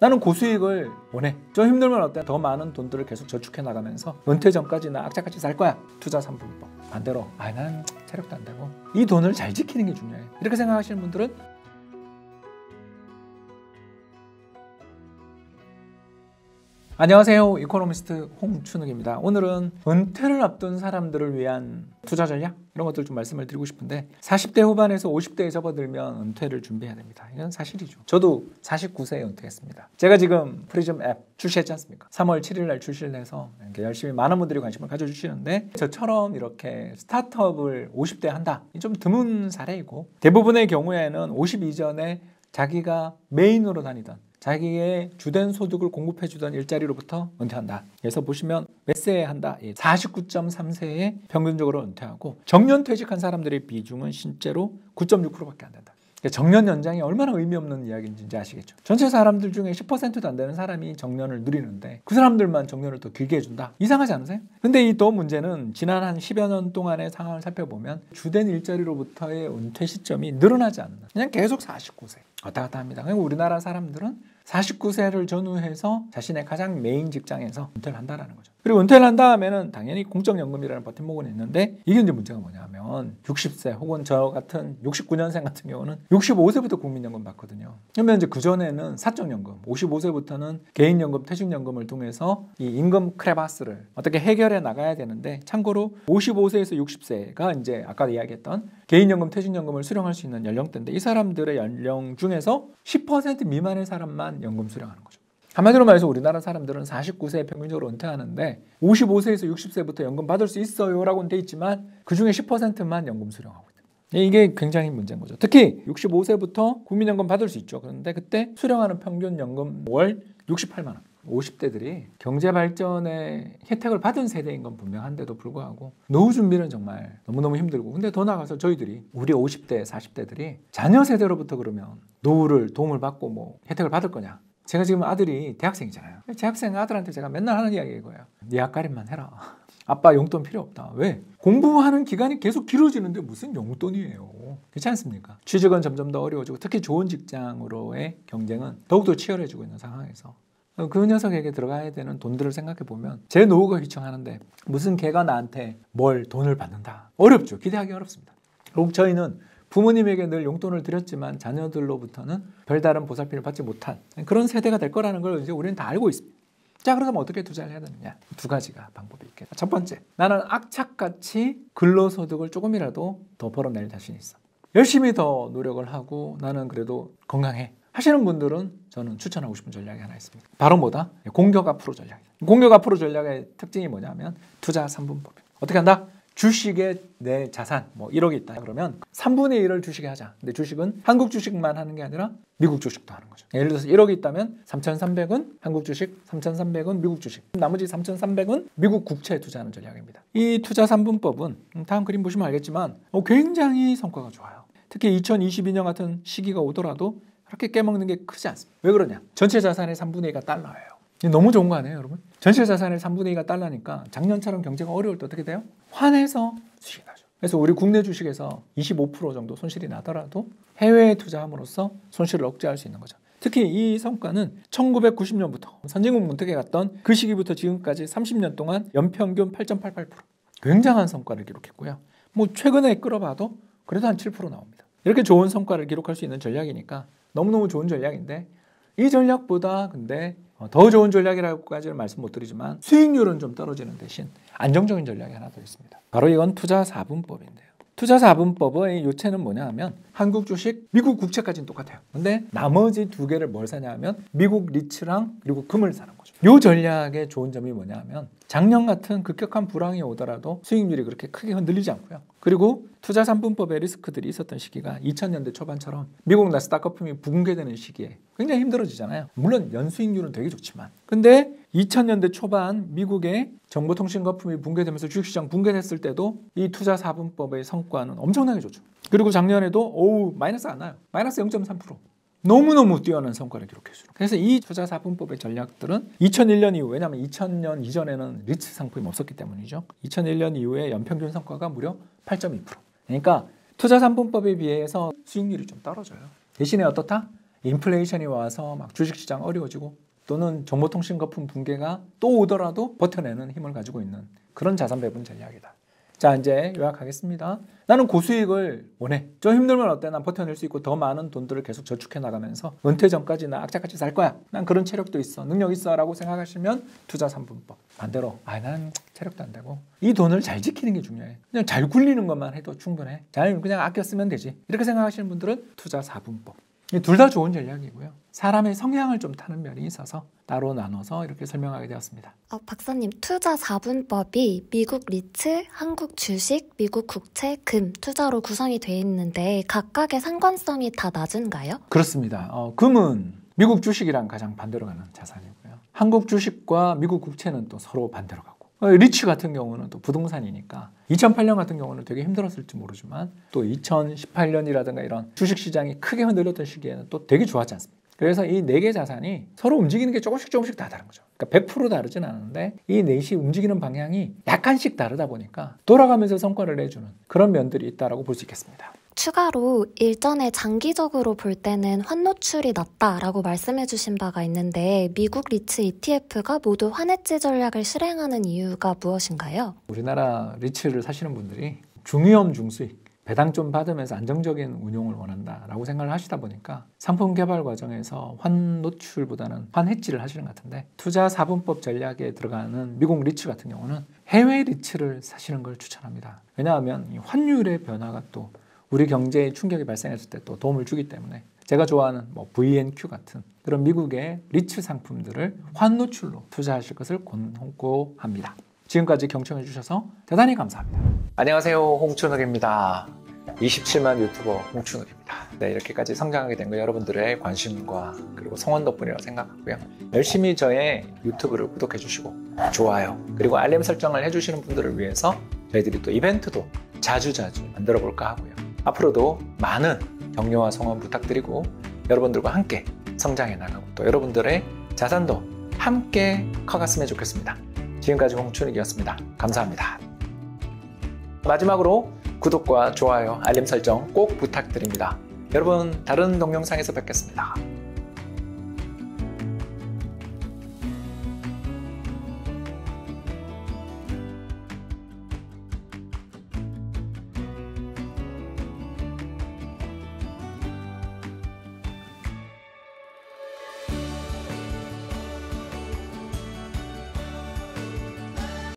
나는 고수익을 원해. 좀 힘들면 어때? 더 많은 돈들을 계속 저축해 나가면서 은퇴 전까지 나 악착같이 살 거야. 투자 3분법. 반대로 난 체력도 안 되고 이 돈을 잘 지키는 게 중요해. 이렇게 생각하시는 분들은 안녕하세요. 이코노미스트 홍춘욱입니다. 오늘은 은퇴를 앞둔 사람들을 위한 투자 전략 이런 것들 좀 말씀을 드리고 싶은데 40대 후반에서 50대에 접어들면 은퇴를 준비해야 됩니다. 이건 사실이죠. 저도 49세에 은퇴했습니다. 제가 지금 프리즘 앱 출시했지 않습니까? 3월 7일 날 출시를 해서 이렇게 열심히 많은 분들이 관심을 가져주시는데 저처럼 이렇게 스타트업을 50대에 한다. 좀 드문 사례이고 대부분의 경우에는 50 이전에 자기가 메인으로 다니던 자기의 주된 소득을 공급해주던 일자리로부터 은퇴한다. 그래서 보시면 몇 세에 한다? 49.3세에 평균적으로 은퇴하고 정년 퇴직한 사람들의 비중은 실제로 9.6%밖에 안 된다. 정년 연장이 얼마나 의미 없는 이야기인지 아시겠죠? 전체 사람들 중에 10%도 안 되는 사람이 정년을 누리는데 그 사람들만 정년을 더 길게 해준다? 이상하지 않으세요? 근데 이 또 문제는 지난 한 10여 년 동안의 상황을 살펴보면 주된 일자리로부터의 은퇴 시점이 늘어나지 않는 그냥 계속 49세 왔다 갔다 합니다. 그리고 우리나라 사람들은 49세를 전후해서 자신의 가장 메인 직장에서 은퇴를 한다는 거죠. 그리고 은퇴를 한 다음에는 당연히 공적연금이라는 버팀목은 있는데 이게 이제 문제가 뭐냐면 60세 혹은 저 같은 69년생 같은 경우는 65세부터 국민연금 받거든요. 그러면 이제 그전에는 사적연금, 55세부터는 개인연금, 퇴직연금을 통해서 이 임금 크레바스를 어떻게 해결해 나가야 되는데 참고로 55세에서 60세가 이제 아까 이야기했던 개인연금, 퇴직연금을 수령할 수 있는 연령대인데 이 사람들의 연령 중에서 10% 미만의 사람만 연금 수령하는 거죠. 한마디로 말해서 우리나라 사람들은 49세에 평균적으로 은퇴하는데 55세에서 60세부터 연금 받을 수 있어요 라고는 돼 있지만 그중에 10%만 연금 수령하고 있다. 이게 굉장히 문제인 거죠. 특히 65세부터 국민연금 받을 수 있죠. 그런데 그때 수령하는 평균 연금 월 68만 원. 50대들이 경제발전의 혜택을 받은 세대인 건 분명한데도 불구하고 노후 준비는 정말 너무너무 힘들고 근데 더 나아가서 저희들이 우리 50대, 40대들이 자녀 세대로부터 그러면 노후를 도움을 받고 뭐 혜택을 받을 거냐. 제가 지금 아들이 대학생이잖아요. 대학생 아들한테 제가 맨날 하는 이야기가 이거예요. 네 앞가림만 해라. 아빠 용돈 필요 없다. 왜? 공부하는 기간이 계속 길어지는데 무슨 용돈이에요. 그렇지 않습니까? 취직은 점점 더 어려워지고 특히 좋은 직장으로의 경쟁은 더욱더 치열해지고 있는 상황에서 그 녀석에게 들어가야 되는 돈들을 생각해 보면 제 노후가 휘청하는데 무슨 걔가 나한테 뭘 돈을 받는다. 어렵죠. 기대하기 어렵습니다. 그리고 저희는 부모님에게 늘 용돈을 드렸지만 자녀들로부터는 별다른 보살핌을 받지 못한 그런 세대가 될 거라는 걸 이제 우리는 다 알고 있습니다. 자, 그러면 어떻게 투자를 해야 되느냐? 두 가지가 방법이 있겠다. 첫 번째, 나는 악착같이 근로소득을 조금이라도 더 벌어낼 자신이 있어. 열심히 더 노력을 하고 나는 그래도 건강해. 하시는 분들은 저는 추천하고 싶은 전략이 하나 있습니다. 바로 뭐다? 공격 앞으로 전략이다. 공격 앞으로 전략의 특징이 뭐냐면 투자 3분법이에요. 어떻게 한다? 주식에 내 자산 뭐 1억이 있다 그러면 3분의 1을 주식에 하자. 근데 주식은 한국 주식만 하는 게 아니라 미국 주식도 하는 거죠. 예를 들어서 1억이 있다면 3,300은 한국 주식, 3,300은 미국 주식, 나머지 3,300은 미국 국채에 투자하는 전략입니다. 이 투자 3분법은 다음 그림 보시면 알겠지만 굉장히 성과가 좋아요. 특히 2022년 같은 시기가 오더라도 그렇게 깨먹는 게 크지 않습니다. 왜 그러냐? 전체 자산의 3분의 2가 달러예요. 너무 좋은 거 아니에요, 여러분? 전체 자산의 3분의 2가 달러니까 작년처럼 경제가 어려울 때 어떻게 돼요? 환해서 수익이 나죠. 그래서 우리 국내 주식에서 25% 정도 손실이 나더라도 해외에 투자함으로써 손실을 억제할 수 있는 거죠. 특히 이 성과는 1990년부터 선진국 문턱에 갔던 그 시기부터 지금까지 30년 동안 연평균 8.88% 굉장한 성과를 기록했고요. 뭐 최근에 끌어봐도 그래도 한 7% 나옵니다. 이렇게 좋은 성과를 기록할 수 있는 전략이니까 너무너무 좋은 전략인데 이 전략보다 근데 더 좋은 전략이라고까지는 말씀 못 드리지만 수익률은 좀 떨어지는 대신 안정적인 전략이 하나 더 있습니다. 바로 이건 투자 4분법인데요. 투자 4분법의 요체는 뭐냐 하면 한국 주식, 미국 국채까지는 똑같아요. 근데 나머지 두 개를 뭘 사냐 하면 미국 리츠랑 그리고 금을 사는 거죠. 이 전략의 좋은 점이 뭐냐 하면 작년 같은 급격한 불황이 오더라도 수익률이 그렇게 크게 흔들리지 않고요. 그리고 투자 3분법의 리스크들이 있었던 시기가 2000년대 초반처럼 미국 나스닥 거품이 붕괴되는 시기에 굉장히 힘들어지잖아요. 물론 연수익률은 되게 좋지만 근데 2000년대 초반 미국의 정보통신 거품이 붕괴되면서 주식시장 붕괴됐을 때도 이 투자 4분법의 성과는 엄청나게 좋죠. 그리고 작년에도 마이너스가 안 나요. 마이너스 0.3%. 너무너무 뛰어난 성과를 기록했어요. 그래서 이 투자 4분법의 전략들은 2001년 이후, 왜냐하면 2000년 이전에는 리츠 상품이 없었기 때문이죠. 2001년 이후에 연평균 성과가 무려 8.2%. 그러니까 투자 3분법에 비해서 수익률이 좀 떨어져요. 대신에 어떻다? 인플레이션이 와서 막 주식시장 어려워지고 또는 정보통신 거품 붕괴가 또 오더라도 버텨내는 힘을 가지고 있는 그런 자산 배분 전략이다. 자, 이제 요약하겠습니다. 나는 고수익을 원해. 좀 힘들면 어때? 난 버텨낼 수 있고 더 많은 돈들을 계속 저축해 나가면서 은퇴 전까지 나 악착같이 살 거야. 난 그런 체력도 있어. 능력 있어. 라고 생각하시면 투자 3분법. 반대로 난 체력도 안 되고 이 돈을 잘 지키는 게 중요해. 그냥 잘 굴리는 것만 해도 충분해. 잘 그냥 아껴 쓰면 되지. 이렇게 생각하시는 분들은 투자 4분법. 둘 다 좋은 전략이고요. 사람의 성향을 좀 타는 면이 있어서 따로 나눠서 이렇게 설명하게 되었습니다. 박사님, 투자 4분법이 미국 리츠, 한국 주식, 미국 국채, 금, 투자로 구성이 되어 있는데 각각의 상관성이 다 낮은가요? 그렇습니다. 금은 미국 주식이랑 가장 반대로 가는 자산이고요. 한국 주식과 미국 국채는 또 서로 반대로 가고 리츠 같은 경우는 또 부동산이니까 2008년 같은 경우는 되게 힘들었을지 모르지만 또 2018년이라든가 이런 주식시장이 크게 흔들렸던 시기에는 또 되게 좋았지 않습니까? 그래서 이 4개 자산이 서로 움직이는 게 조금씩 다 다른 거죠. 그러니까 100% 다르진 않은데 이 넷이 움직이는 방향이 약간씩 다르다 보니까 돌아가면서 성과를 내주는 그런 면들이 있다고 볼 수 있겠습니다. 추가로 일전에 장기적으로 볼 때는 환노출이 낮다라고 말씀해 주신 바가 있는데 미국 리츠 ETF가 모두 환해지 전략을 실행하는 이유가 무엇인가요? 우리나라 리츠를 사시는 분들이 중위험 중수익, 배당 좀 받으면서 안정적인 운용을 원한다라고 생각을 하시다 보니까 상품 개발 과정에서 환노출보다는 환해지를 하시는 것 같은데 투자 4분법 전략에 들어가는 미국 리츠 같은 경우는 해외 리츠를 사시는 걸 추천합니다. 왜냐하면 이 환율의 변화가 또 우리 경제에 충격이 발생했을 때 또 도움을 주기 때문에 제가 좋아하는 VNQ 같은 그런 미국의 리츠 상품들을 환노출로 투자하실 것을 권고합니다. 지금까지 경청해 주셔서 대단히 감사합니다. 안녕하세요, 홍춘욱입니다. 27만 유튜버 홍춘욱입니다. 네, 이렇게까지 성장하게 된 거 여러분들의 관심과 그리고 성원 덕분이라고 생각하고요. 열심히 저의 유튜브를 구독해 주시고 좋아요 그리고 알림 설정을 해주시는 분들을 위해서 저희들이 또 이벤트도 자주 만들어 볼까 하고요. 앞으로도 많은 격려와 성원 부탁드리고 여러분들과 함께 성장해 나가고 또 여러분들의 자산도 함께 커갔으면 좋겠습니다. 지금까지 홍춘욱이었습니다. 감사합니다. 마지막으로 구독과 좋아요, 알림 설정 꼭 부탁드립니다. 여러분, 다른 동영상에서 뵙겠습니다.